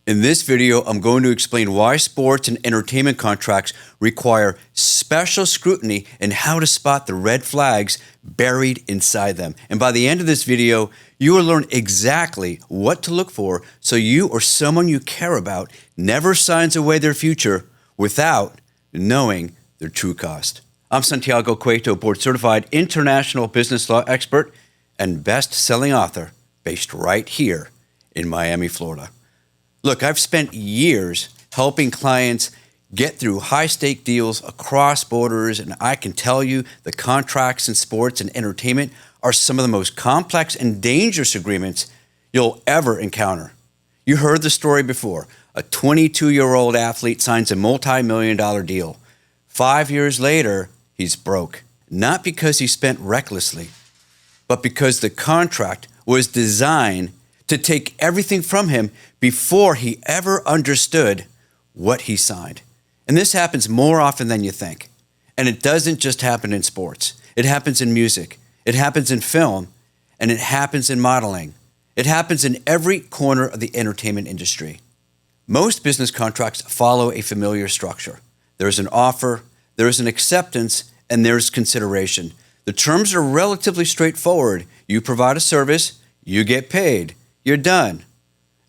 In this video, I'm going to explain why sports and entertainment contracts require special scrutiny and how to spot the red flags buried inside them. And by the end of this video, you will learn exactly what to look for so you or someone you care about never signs away their future without knowing their true cost. I'm Santiago Cueto, board-certified international business law expert and best-selling author based right here in Miami, Florida. Look, I've spent years helping clients get through high-stake deals across borders, and I can tell you the contracts in sports and entertainment are some of the most complex and dangerous agreements you'll ever encounter. You heard the story before. A 22-year-old athlete signs a multi-million-dollar deal. 5 years later, he's broke. Not because he spent recklessly, but because the contract was designed to take everything from him before he ever understood what he signed. And this happens more often than you think. And it doesn't just happen in sports. It happens in music. It happens in film. And it happens in modeling. It happens in every corner of the entertainment industry. Most business contracts follow a familiar structure. There's an offer, there's an acceptance, and there's consideration. The terms are relatively straightforward. You provide a service, you get paid. You're done.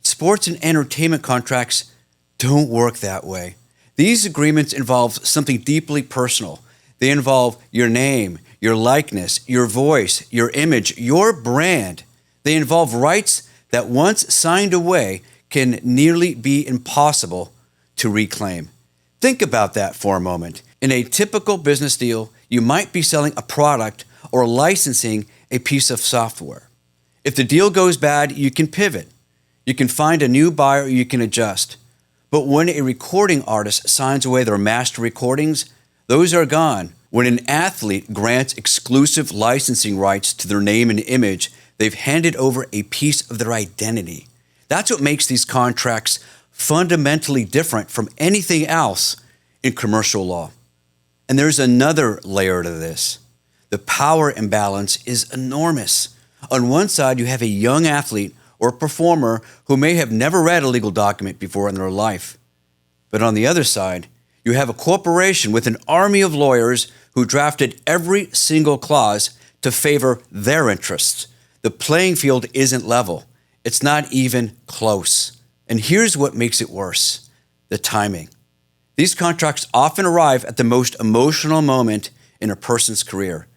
Sports and entertainment contracts don't work that way. These agreements involve something deeply personal. They involve your name, your likeness, your voice, your image, your brand. They involve rights that once signed away can nearly be impossible to reclaim. Think about that for a moment. In a typical business deal, you might be selling a product or licensing a piece of software. If the deal goes bad, you can pivot. You can find a new buyer, you can adjust. But when a recording artist signs away their master recordings, those are gone. When an athlete grants exclusive licensing rights to their name and image, they've handed over a piece of their identity. That's what makes these contracts fundamentally different from anything else in commercial law. And there's another layer to this. The power imbalance is enormous. On one side, you have a young athlete or performer who may have never read a legal document before in their life. But on the other side, you have a corporation with an army of lawyers who drafted every single clause to favor their interests. The playing field isn't level. It's not even close. And here's what makes it worse: the timing. These contracts often arrive at the most emotional moment in a person's career.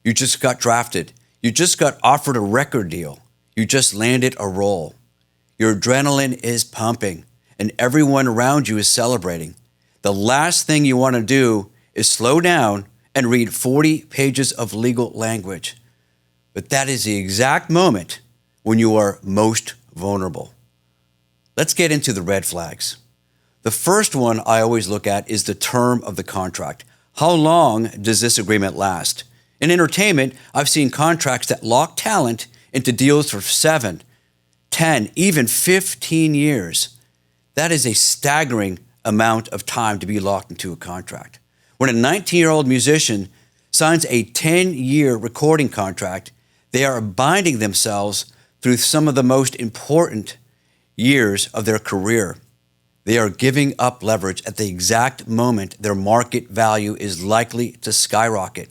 You just got drafted. You just got offered a record deal. You just landed a role. Your adrenaline is pumping, and everyone around you is celebrating. The last thing you want to do is slow down and read 40 pages of legal language. But that is the exact moment when you are most vulnerable. Let's get into the red flags. The first one I always look at is the term of the contract. How long does this agreement last? In entertainment, I've seen contracts that lock talent into deals for 7, 10, even 15 years. That is a staggering amount of time to be locked into a contract. When a 19-year-old musician signs a 10-year recording contract, they are binding themselves through some of the most important years of their career. They are giving up leverage at the exact moment their market value is likely to skyrocket.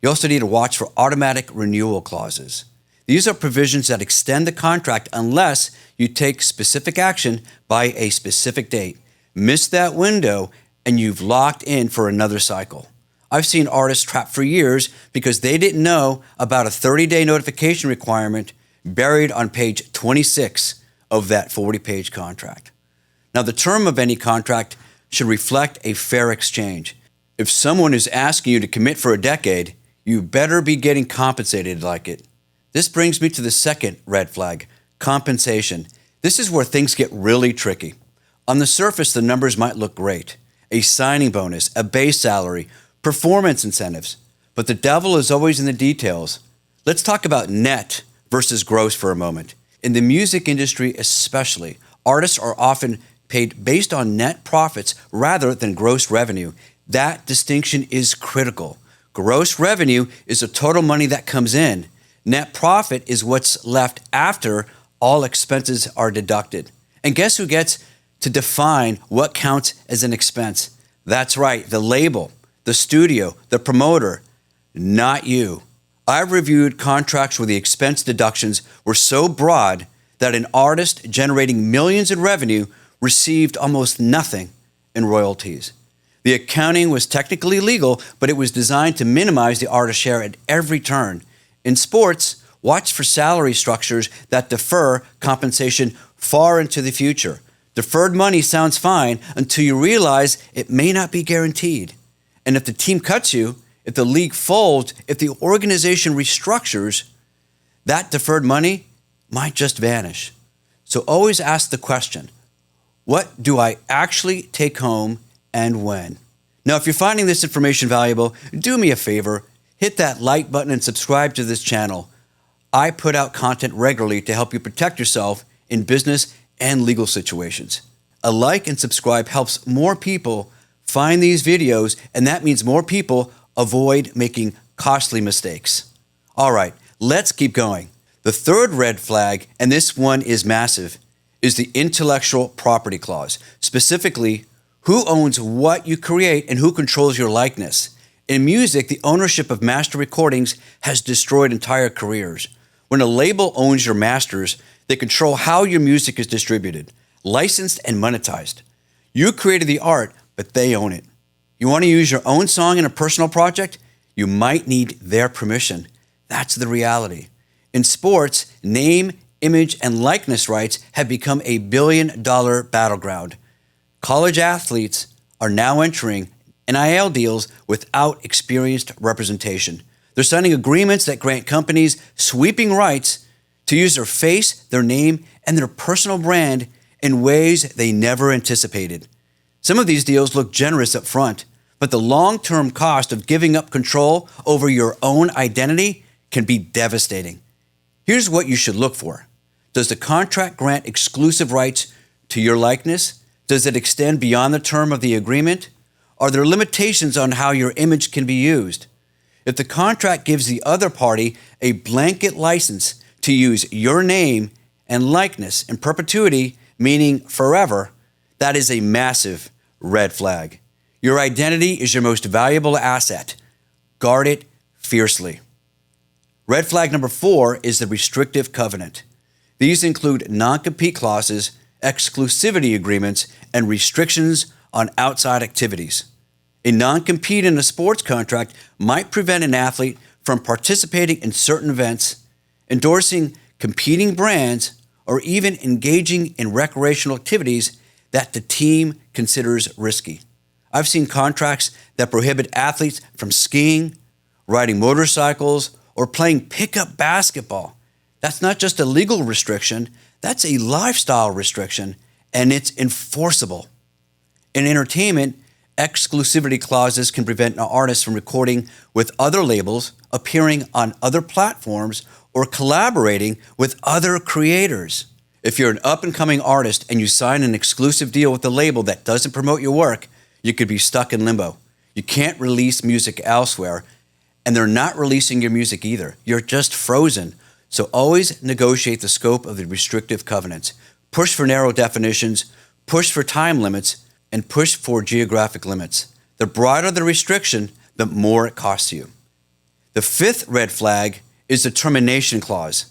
You also need to watch for automatic renewal clauses. These are provisions that extend the contract unless you take specific action by a specific date. Miss that window and you've locked in for another cycle. I've seen artists trapped for years because they didn't know about a 30-day notification requirement buried on page 26 of that 40-page contract. Now, the term of any contract should reflect a fair exchange. If someone is asking you to commit for a decade, you better be getting compensated like it. This brings me to the second red flag: compensation. This is where things get really tricky. On the surface, the numbers might look great: a signing bonus, a base salary, performance incentives. But the devil is always in the details. Let's talk about net versus gross for a moment. In the music industry especially, artists are often paid based on net profits rather than gross revenue. That distinction is critical. Gross revenue is the total money that comes in. Net profit is what's left after all expenses are deducted. And guess who gets to define what counts as an expense? That's right, the label, the studio, the promoter, not you. I've reviewed contracts where the expense deductions were so broad that an artist generating millions in revenue received almost nothing in royalties. The accounting was technically legal, but it was designed to minimize the artist's share at every turn. In sports, watch for salary structures that defer compensation far into the future. Deferred money sounds fine until you realize it may not be guaranteed. And if the team cuts you, if the league folds, if the organization restructures, that deferred money might just vanish. So always ask the question, what do I actually take home and when? Now, if you're finding this information valuable, do me a favor, hit that like button and subscribe to this channel. I put out content regularly to help you protect yourself in business and legal situations. A like and subscribe helps more people find these videos, and that means more people avoid making costly mistakes. All right, let's keep going. The third red flag, and this one is massive, is the intellectual property clause. Specifically, who owns what you create and who controls your likeness. In music, the ownership of master recordings has destroyed entire careers. When a label owns your masters, they control how your music is distributed, licensed and monetized. You created the art, but they own it. You want to use your own song in a personal project? You might need their permission. That's the reality. In sports, name, image, and likeness rights have become a billion-dollar battleground. College athletes are now entering NIL deals without experienced representation. They're signing agreements that grant companies sweeping rights to use their face, their name, and their personal brand in ways they never anticipated. Some of these deals look generous up front, but the long-term cost of giving up control over your own identity can be devastating. Here's what you should look for. Does the contract grant exclusive rights to your likeness? Does it extend beyond the term of the agreement? Are there limitations on how your image can be used? If the contract gives the other party a blanket license to use your name and likeness in perpetuity, meaning forever, that is a massive red flag. Your identity is your most valuable asset. Guard it fiercely. Red flag number 4 is the restrictive covenant. These include non-compete clauses, exclusivity agreements, and restrictions on outside activities. A non-compete in a sports contract might prevent an athlete from participating in certain events, endorsing competing brands, or even engaging in recreational activities that the team considers risky. I've seen contracts that prohibit athletes from skiing, riding motorcycles, or playing pickup basketball. That's not just a legal restriction, that's a lifestyle restriction, and it's enforceable. In entertainment, exclusivity clauses can prevent an artist from recording with other labels, appearing on other platforms, or collaborating with other creators. If you're an up-and-coming artist and you sign an exclusive deal with a label that doesn't promote your work, you could be stuck in limbo. You can't release music elsewhere, and they're not releasing your music either. You're just frozen. So always negotiate the scope of the restrictive covenants. Push for narrow definitions, push for time limits, and push for geographic limits. The broader the restriction, the more it costs you. The 5th red flag is the termination clause,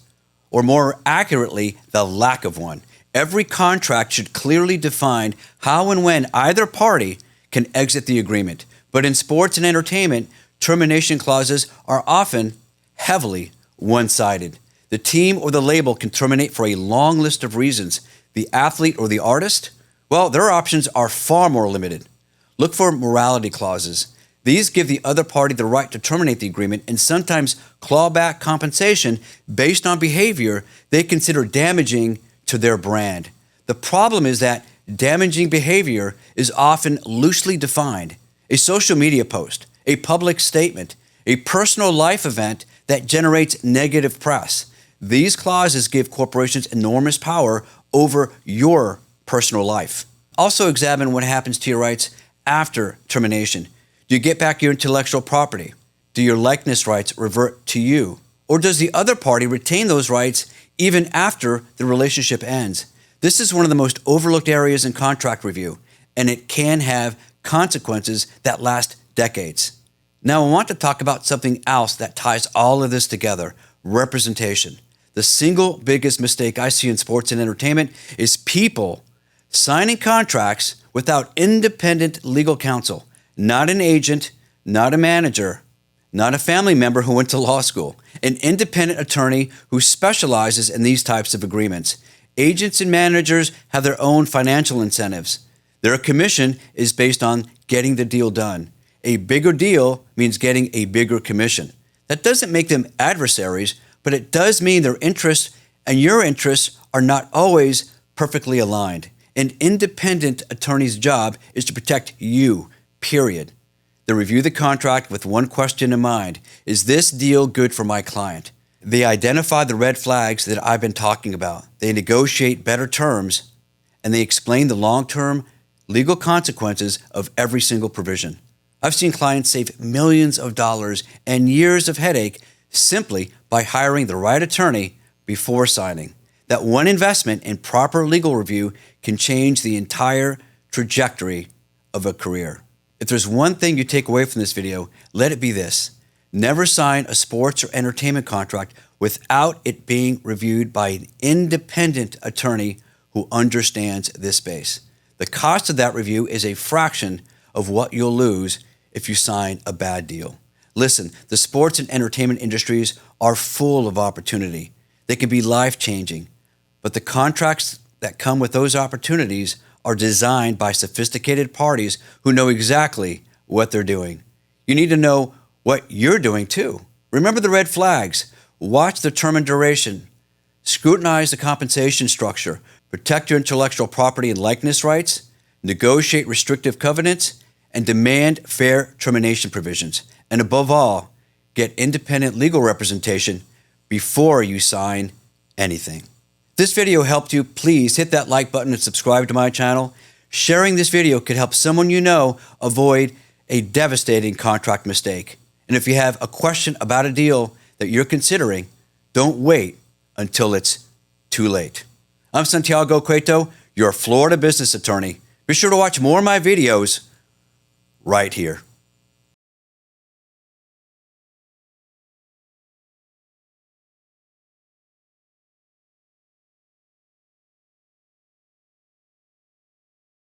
or more accurately, the lack of one. Every contract should clearly define how and when either party can exit the agreement. But in sports and entertainment, termination clauses are often heavily one-sided. The team or the label can terminate for a long list of reasons. The athlete or the artist, well, their options are far more limited. Look for morality clauses. These give the other party the right to terminate the agreement and sometimes claw back compensation based on behavior they consider damaging to their brand. The problem is that damaging behavior is often loosely defined. A social media post, a public statement, a personal life event that generates negative press. These clauses give corporations enormous power over your personal life. Also examine what happens to your rights after termination. Do you get back your intellectual property? Do your likeness rights revert to you? Or does the other party retain those rights even after the relationship ends? This is one of the most overlooked areas in contract review, and it can have consequences that last decades. Now, I want to talk about something else that ties all of this together: representation. The single biggest mistake I see in sports and entertainment is people signing contracts without independent legal counsel. Not an agent, not a manager, not a family member who went to law school. An independent attorney who specializes in these types of agreements. Agents and managers have their own financial incentives. Their commission is based on getting the deal done. A bigger deal means getting a bigger commission. That doesn't make them adversaries, but it does mean their interests and your interests are not always perfectly aligned. An independent attorney's job is to protect you, period. They review the contract with one question in mind: is this deal good for my client? They identify the red flags that I've been talking about. They negotiate better terms, and they explain the long-term legal consequences of every single provision. I've seen clients save millions of dollars and years of headache simply by hiring the right attorney before signing. That one investment in proper legal review can change the entire trajectory of a career. If there's one thing you take away from this video, let it be this: never sign a sports or entertainment contract without it being reviewed by an independent attorney who understands this space. The cost of that review is a fraction of what you'll lose if you sign a bad deal. Listen, the sports and entertainment industries are full of opportunity. They can be life-changing, but the contracts that come with those opportunities are designed by sophisticated parties who know exactly what they're doing. You need to know what you're doing too. Remember the red flags. Watch the term and duration. Scrutinize the compensation structure. Protect your intellectual property and likeness rights. Negotiate restrictive covenants, and demand fair termination provisions. And above all, get independent legal representation before you sign anything. If this video helped you, please hit that like button and subscribe to my channel. Sharing this video could help someone you know avoid a devastating contract mistake. And if you have a question about a deal that you're considering, don't wait until it's too late. I'm Santiago Cueto, your Florida business attorney. Be sure to watch more of my videos right here.